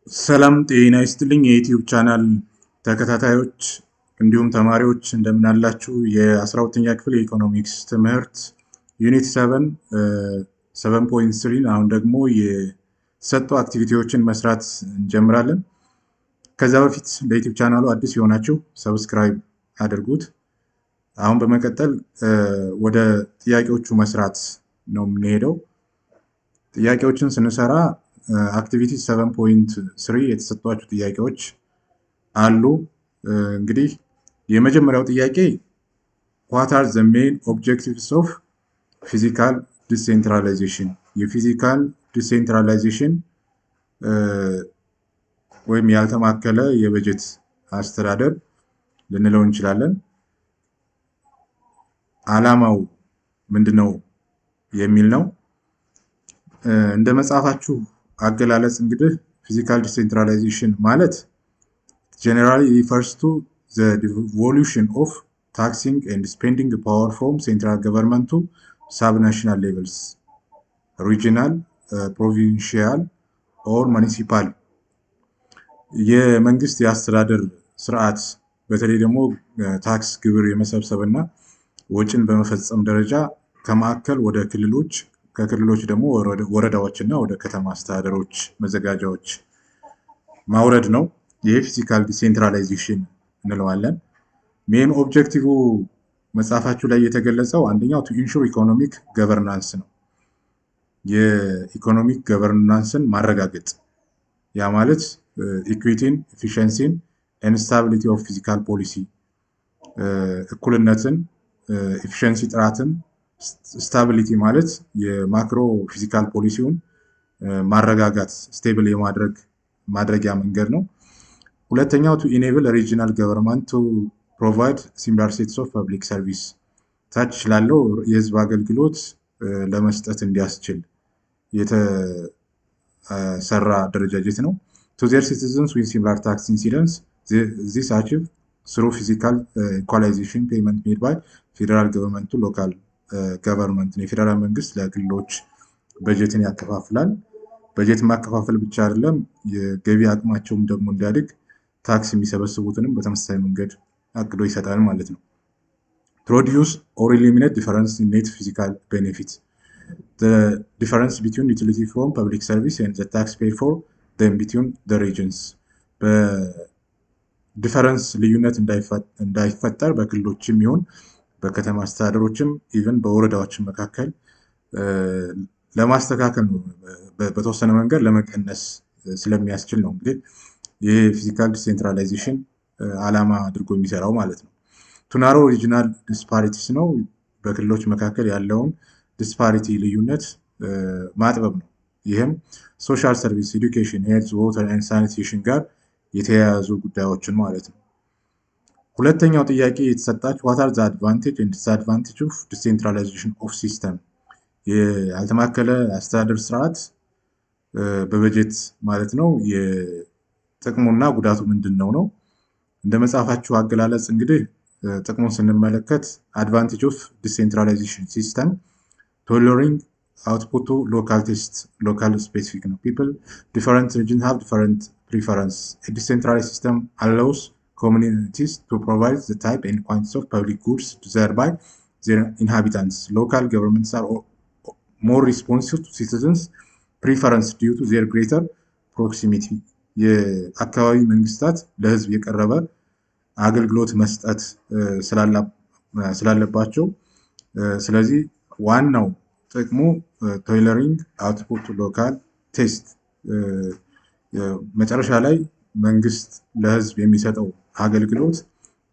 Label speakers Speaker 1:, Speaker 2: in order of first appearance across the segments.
Speaker 1: ሰላም ጤና ይስጥልኝ የዩቲዩብ ቻናል ተከታታዮች እንዲሁም ተማሪዎች እንደምን አላችሁ? የ12ኛ ክፍል የኢኮኖሚክስ ትምህርት ዩኒት 7.3 አሁን ደግሞ የሰጡ አክቲቪቲዎችን መስራት እንጀምራለን። ከዛ በፊት ለዩቲዩብ ቻናሉ አዲስ የሆናችሁ ሰብስክራይብ አድርጉት። አሁን በመቀጠል ወደ ጥያቄዎቹ መስራት ነው የምንሄደው። ጥያቄዎችን ስንሰራ አክቲቪቲ 7.3 የተሰጧችሁ ጥያቄዎች አሉ። እንግዲህ የመጀመሪያው ጥያቄ what are the main objectives of physical decentralization? የፊዚካል ዲሴንትራላይዜሽን ወይም ያልተማከለ የበጀት አስተዳደር ልንለው እንችላለን። ዓላማው ምንድነው የሚል ነው። እንደ መጽሐፋችሁ አገላለጽ እንግዲህ ፊዚካል ዲሴንትራላይዜሽን ማለት generally refers to the devolution of taxing and spending power from central government to subnational levels, regional, provincial or municipal. የመንግስት የአስተዳደር ስርዓት በተለይ ደግሞ ታክስ ግብር የመሰብሰብና ወጪን በመፈጸም ደረጃ ከማዕከል ወደ ክልሎች ከክልሎች ደግሞ ወረዳዎችና ወደ ከተማ አስተዳደሮች መዘጋጃዎች ማውረድ ነው። ይሄ ፊዚካል ዲሴንትራላይዜሽን እንለዋለን። ሜን ኦብጀክቲቭ መጽሐፋችሁ ላይ የተገለጸው አንደኛው ቱ ኢንሹር ኢኮኖሚክ ገቨርናንስ ነው። የኢኮኖሚክ ገቨርናንስን ማረጋገጥ፣ ያ ማለት ኢኩዊቲን፣ ኤፊሽንሲን ኤንድ ስታቢሊቲ ኦፍ ፊዚካል ፖሊሲ፣ እኩልነትን፣ ኤፊሽንሲ ጥራትን፣ ስታቢሊቲ ማለት የማክሮ ፊዚካል ፖሊሲውን ማረጋጋት ስቴብል የማድረግ ማድረጊያ መንገድ ነው። ሁለተኛው ቱ ኢኔብል ሪጂናል ገቨርንመንት ቱ ፕሮቫይድ ሲሚላር ሴትስ ኦፍ ፐብሊክ ሰርቪስ፣ ታች ላለው የህዝብ አገልግሎት ለመስጠት እንዲያስችል የተሰራ አደረጃጀት ነው። ቱ ዜር ሲቲዘንስ ዊዝ ሲሚላር ታክስ ኢንሲደንስ ዚስ አቺቭ ስሩ ፊዚካል ኢኳላይዜሽን ፔመንት ሜድ ባይ ፌዴራል ገቨርንመንት ቱ ሎካል ገቨርንመንት። የፌዴራል መንግስት ለክልሎች በጀትን ያከፋፍላል። በጀት ማከፋፈል ብቻ አይደለም፣ የገቢ አቅማቸውም ደግሞ እንዲያድግ ታክስ የሚሰበስቡትንም በተመሳሳይ መንገድ አቅዶ ይሰጣል ማለት ነው። ፕሮዲዩስ ኦር ኢሊሚኔት ዲፈረንስ ኢን ኔት ፊዚካል ቤኔፊት the difference between utility from public service and the tax paid for them between the regions. በዲፈረንስ ልዩነት እንዳይፈጠር በክልሎችም ይሁን በከተማ አስተዳደሮችም ኢቭን በወረዳዎችም መካከል ለማስተካከል ነው፣ በተወሰነ መንገድ ለመቀነስ ስለሚያስችል ነው እንግዲህ ይሄ ፊዚካል ዲሴንትራላይዜሽን ዓላማ አድርጎ የሚሰራው ማለት ነው። ቱናሮ ሪጂናል ዲስፓሪቲስ ነው፣ በክልሎች መካከል ያለውን ዲስፓሪቲ ልዩነት ማጥበብ ነው። ይህም ሶሻል ሰርቪስ፣ ኤዱኬሽን፣ ሄልዝ፣ ዋተር ኤንድ ሳኒቴሽን ጋር የተያያዙ ጉዳዮችን ማለት ነው። ሁለተኛው ጥያቄ የተሰጣች what are the advantage and disadvantage of decentralization of system? ያልተማከለ አስተዳደር ስርዓት በበጀት ማለት ነው የጥቅሙና ጉዳቱ ምንድነው ነው። እንደ መጽሐፋችሁ አገላለጽ እንግዲህ ጥቅሙን ስንመለከት advantage of decentralization system tailoring output to local taste, local specific ነው። people different region have different preference. A decentralized system allows communities to provide the type and quantities of public goods to thereby their inhabitants. Local governments are more responsive to citizens' preference due to their greater proximity. የአካባቢ መንግስታት ለህዝብ የቀረበ አገልግሎት መስጠት ስላለባቸው ስለዚህ ዋናው ጥቅሙ ቴይለሪንግ አውትፑት ቱ ሎካል ቴስት፣ መጨረሻ ላይ መንግስት ለህዝብ የሚሰጠው አገልግሎት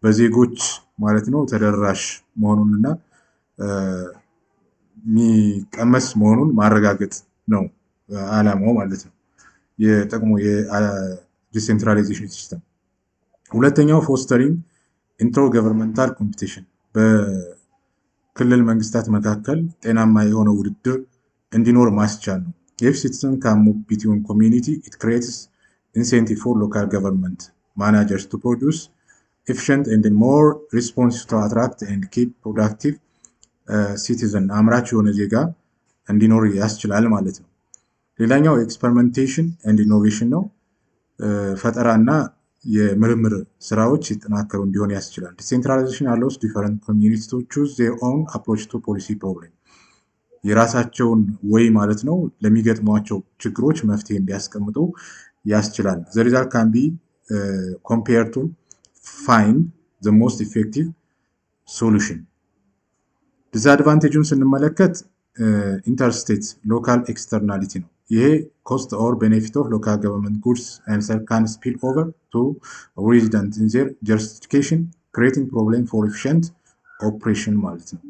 Speaker 1: በዜጎች ማለት ነው ተደራሽ መሆኑንና የሚቀመስ መሆኑን ማረጋገጥ ነው ዓላማው ማለት ነው የጥቅሙ የዲሴንትራላይዜሽን ሲስተም። ሁለተኛው ፎስተሪንግ ኢንተርገቨርንመንታል ኮምፒቲሽን፣ በክልል መንግስታት መካከል ጤናማ የሆነ ውድድር እንዲኖር ማስቻል ነው። if citizen can move between community, it creates incentive for local government managers to produce efficient and more responsive to attract and keep productive citizen, አምራች የሆነ ዜጋ እንዲኖር ያስችላል ማለት ነው። ሌላኛው ኤክስፐሪመንቴሽን ኤንድ ኢኖቬሽን ነው። ፈጠራና የምርምር ስራዎች ሲጠናከሩ እንዲሆን ያስችላል። ዲሴንትራላይዜሽን allows different communities to choose their own approach to policy problem የራሳቸውን ወይ ማለት ነው ለሚገጥሟቸው ችግሮች መፍትሄ እንዲያስቀምጡ ያስችላል። The result can be compared to find the most effective solution። ዲስአድቫንቴጁን ስንመለከት ኢንተርስቴት ሎካል ኤክስተርናሊቲ ነው። ይሄ ኮስት ኦር ቤኔፊት ኦፍ ሎካል ገቨርንመንት ጉድስ ኤንድ ሰርቪስ ካን ስፒል ኦቨር ቱ ሬዚደንት ኢን ዜር ጀስቲፊኬሽን ክሪኤቲንግ ፕሮብሌም ፎር ኤፊሽንት ኦፕሬሽን ማለት ነው።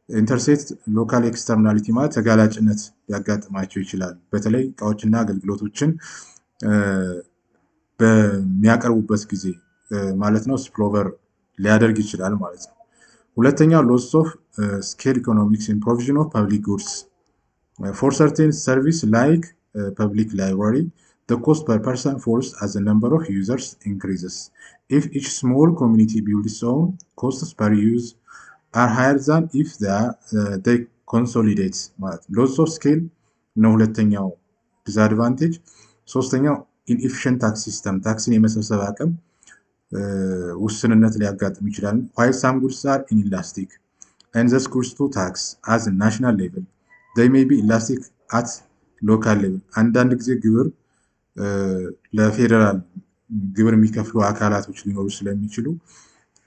Speaker 1: ኢንተርስቴት ሎካል ኤክስተርናሊቲ ማለት ተጋላጭነት ሊያጋጥማቸው ይችላል። በተለይ እቃዎችና አገልግሎቶችን በሚያቀርቡበት ጊዜ ማለት ነው ስፕሎቨር ሊያደርግ ይችላል ማለት ነው። ሁለተኛው ሎስ ኦፍ ስኬል ኢኮኖሚክስ ኢን ፕሮቪዥን ኦፍ ፐብሊክ ጉድስ ፎር ሰርቴን ሰርቪስ ላይክ ፐብሊክ ላይብራሪ the cost per person falls as the number of users increases. If each small community builds its own, costs per use are higher than if they consolidate ማለት loss of scale ነው ሁለተኛው ዲስአድቫንቴጅ። ሶስተኛው inefficient tax system ታክስን የመሰብሰብ አቅም ውስንነት ሊያጋጥም ይችላል። while some goods are inelastic and thus goods to tax as a national level they may be elastic at local level አንዳንድ ጊዜ ግብር ለፌደራል ግብር የሚከፍሉ አካላቶች ሊኖሩ ስለሚችሉ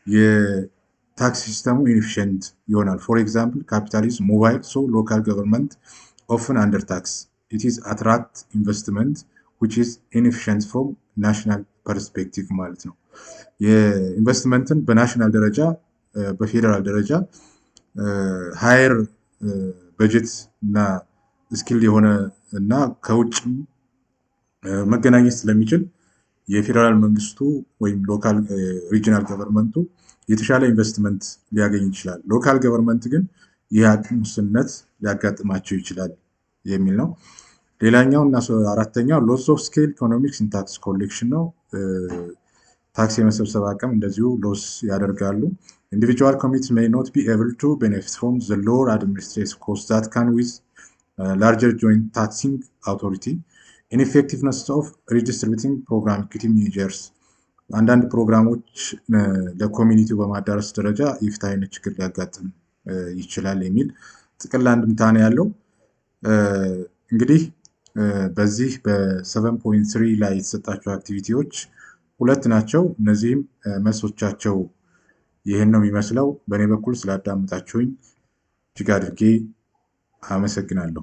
Speaker 1: የታክስ ሲስተሙ ኢንኤፊሽንት ይሆናል። ፎር ኤግዛምፕል ካፒታል ኢዝ ሞባይል ሶ ሎካል ገቨርንመንት ኦፍን አንደር ታክስ ኢት ኢዝ አትራክት ኢንቨስትመንት which is inefficient from national perspective ማለት ነው። የኢንቨስትመንትን በናሽናል ደረጃ በፌደራል ደረጃ ሃየር በጀት እና ስኪል የሆነ እና ከውጭ መገናኘት ስለሚችል የፌደራል መንግስቱ ወይም ሎካል ሪጂናል ገቨርንመንቱ የተሻለ ኢንቨስትመንት ሊያገኝ ይችላል። ሎካል ገቨርንመንት ግን የአቅም ውስንነት ሊያጋጥማቸው ይችላል የሚል ነው። ሌላኛው እና አራተኛው ሎስ ኦፍ ስኬል ኢኮኖሚክስ ኢን ታክስ ኮሌክሽን ነው። ታክስ የመሰብሰብ አቅም እንደዚሁ ሎስ ያደርጋሉ። ኢንዲቪጁዋል ኮሚኒቲስ ሜይ ኖት ቢ ኤብል ቱ ቤኔፊት ፍሮም ዘ ሎወር አድሚኒስትሬቲቭ ኮስት ዛት ካን ዊዝ ላርጀር ጆይንት ታክሲንግ አውቶሪቲ ኢንኤፌክቲቭነስ ኦፍ ሪዲስትሪቢዩቲንግ ፕሮግራም ኢኩዊቲ ሜጀርስ አንዳንድ ፕሮግራሞች ለኮሚኒቲው በማዳረስ ደረጃ የፍትሃዊነት ችግር ሊያጋጥም ይችላል የሚል ጥቅል አንድምታ ነው ያለው። እንግዲህ በዚህ በ7.3 ላይ የተሰጣቸው አክቲቪቲዎች ሁለት ናቸው። እነዚህም መልሶቻቸው ይህን ነው የሚመስለው። በእኔ በኩል ስላዳመጣችሁኝ እጅግ አድርጌ አመሰግናለሁ።